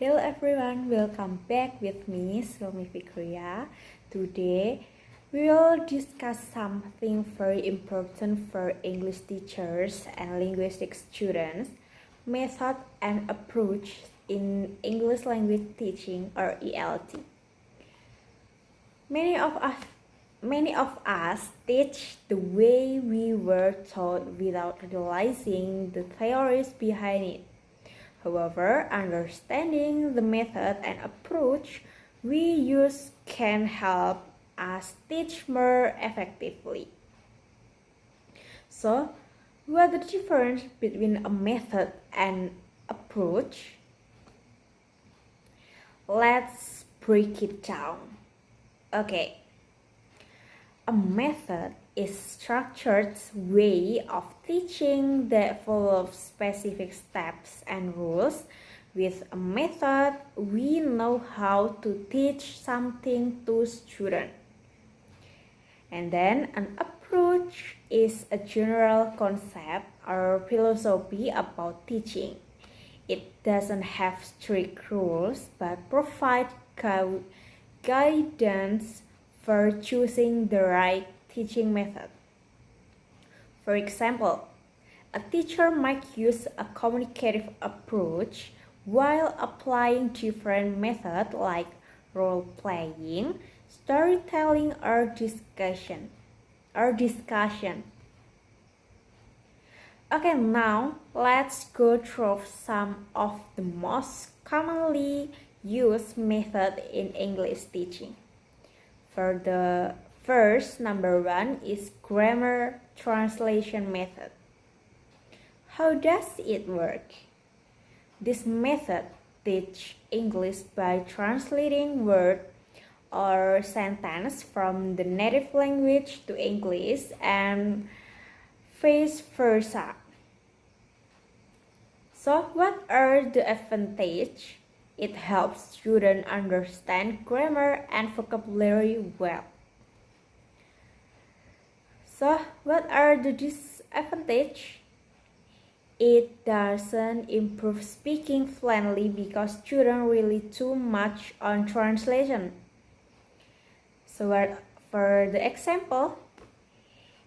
Hello everyone, welcome back with me, Silmi Fikria. Today, we will discuss something very important for English teachers and linguistic students, method and approach in English language teaching or ELT. Many of us teach the way we were taught without realizing the theories behind it. However, understanding the method and approach we use can help us teach more effectively. So, what is the difference between a method and approach? Let's break it down. Okay. A method is structured way of teaching that follows specific steps and rules. With a method, we know how to teach something to students. And then an approach is a general concept or philosophy about teaching. It doesn't have strict rules but provides guidance for choosing the right teaching method. For example, a teacher might use a communicative approach while applying different methods like role-playing, storytelling, or discussion. Okay, now let's go through some of the most commonly used methods in English teaching. For the first, number one is grammar translation method. How does it work? This method teaches English by translating word or sentence from the native language to English and vice versa. So, what are the advantages? It helps students understand grammar and vocabulary well. So, what are the disadvantages? It doesn't improve speaking fluently because students rely too much on translation. So, for the example,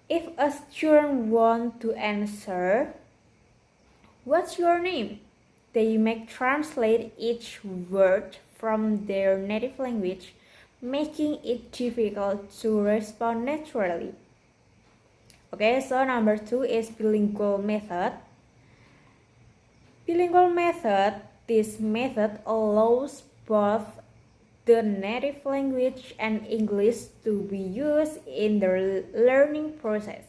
if a student wants to answer, "What's your name?" they may translate each word from their native language, making it difficult to respond naturally. Okay, so number two is bilingual method. Bilingual method, this method allows both the native language and English to be used in the learning process.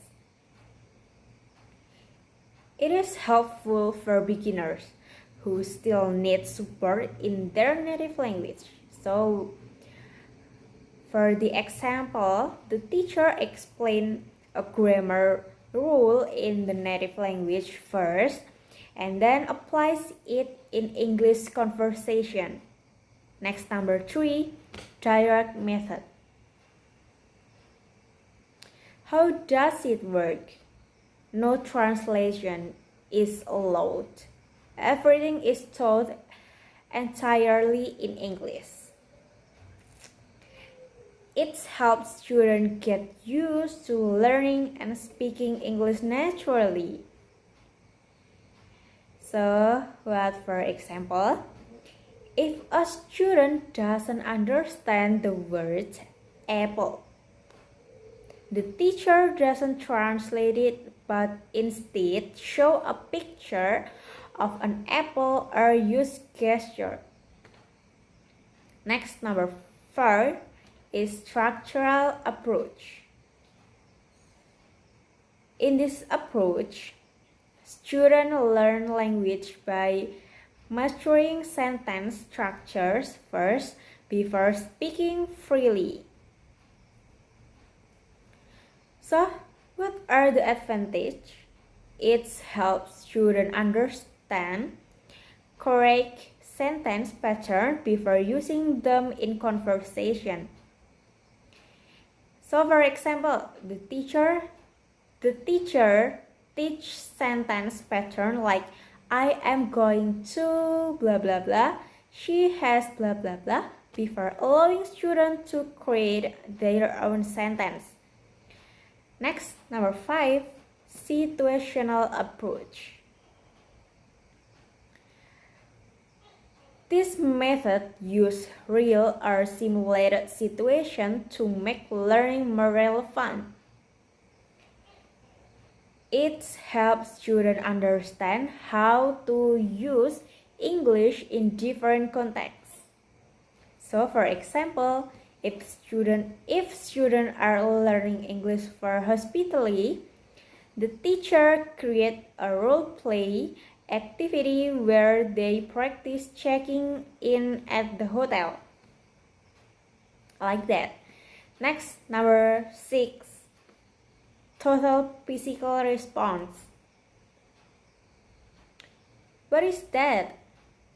It is helpful for beginners who still need support in their native language. So, for the example, the teacher explained a grammar rule in the native language first and then applies it in English conversation. Next, number three, direct method. How does it work? No translation is allowed. Everything is taught entirely in English. It helps students get used to learning and speaking English naturally. So, for example, if a student doesn't understand the word apple, the teacher doesn't translate it but instead show a picture of an apple or use gesture. Next, number four is structural approach. In this approach, students learn language by mastering sentence structures first before speaking freely. So, what are the advantages? It helps students understand correct sentence pattern before using them in conversation. So, for example, the teacher teach sentence pattern like I am going to blah blah blah. She has blah blah blah before allowing students to create their own sentence. Next, number 5, situational approach. This method uses real or simulated situations to make learning more relevant. It helps students understand how to use English in different contexts. So, for example, if students are learning English for hospitality, the teacher creates a role play activity where they practice checking in at the hotel. Like that. Next, number 6, total physical response. What is that?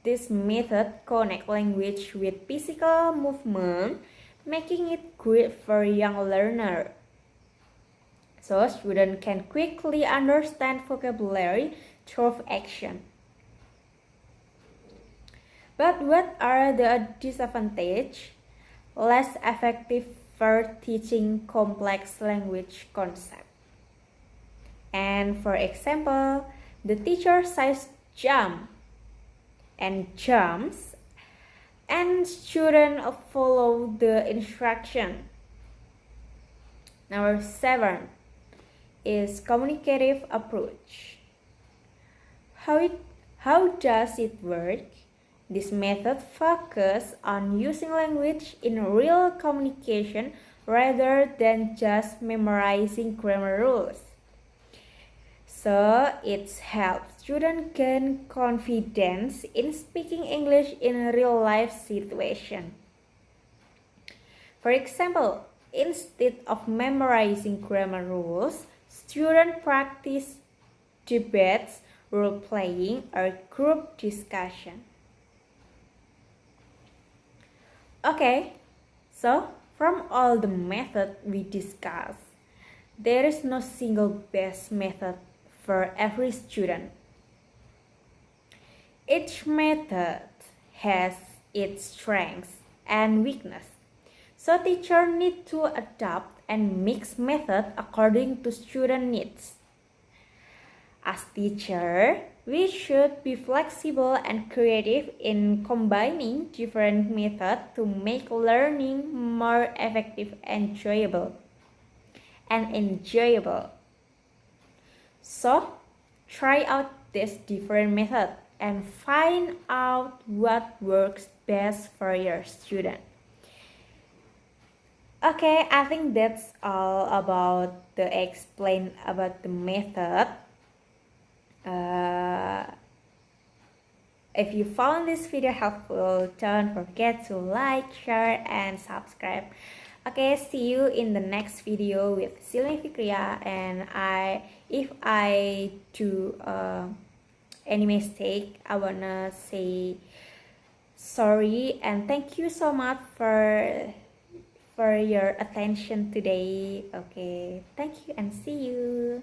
This method connects language with physical movement, making it great for young learners. So students can quickly understand vocabulary through action. But what are the disadvantages? Less effective for teaching complex language concepts. And for example, the teacher says jump and jumps, and students follow the instruction. Number 7 is communicative approach. How does it work? This method focuses on using language in real communication rather than just memorizing grammar rules. So it helps students gain confidence in speaking English in a real life situation. For example, instead of memorizing grammar rules, students practice debates, role playing, or group discussion. Okay, so from all the methods we discussed, there is no single best method for every student. Each method has its strengths and weakness, so teachers need to adapt and mix methods according to student needs. As teachers, we should be flexible and creative in combining different methods to make learning more effective and enjoyable. So, try out this different method and find out what works best for your student. Okay, I think that's all about the explain about the method. If you found this video helpful, don't forget to like, share, and subscribe. Okay, see you in the next video with Silmi Fikria, and if I do any mistake, I wanna say sorry and thank you so much for your attention today. Okay, thank you and see you.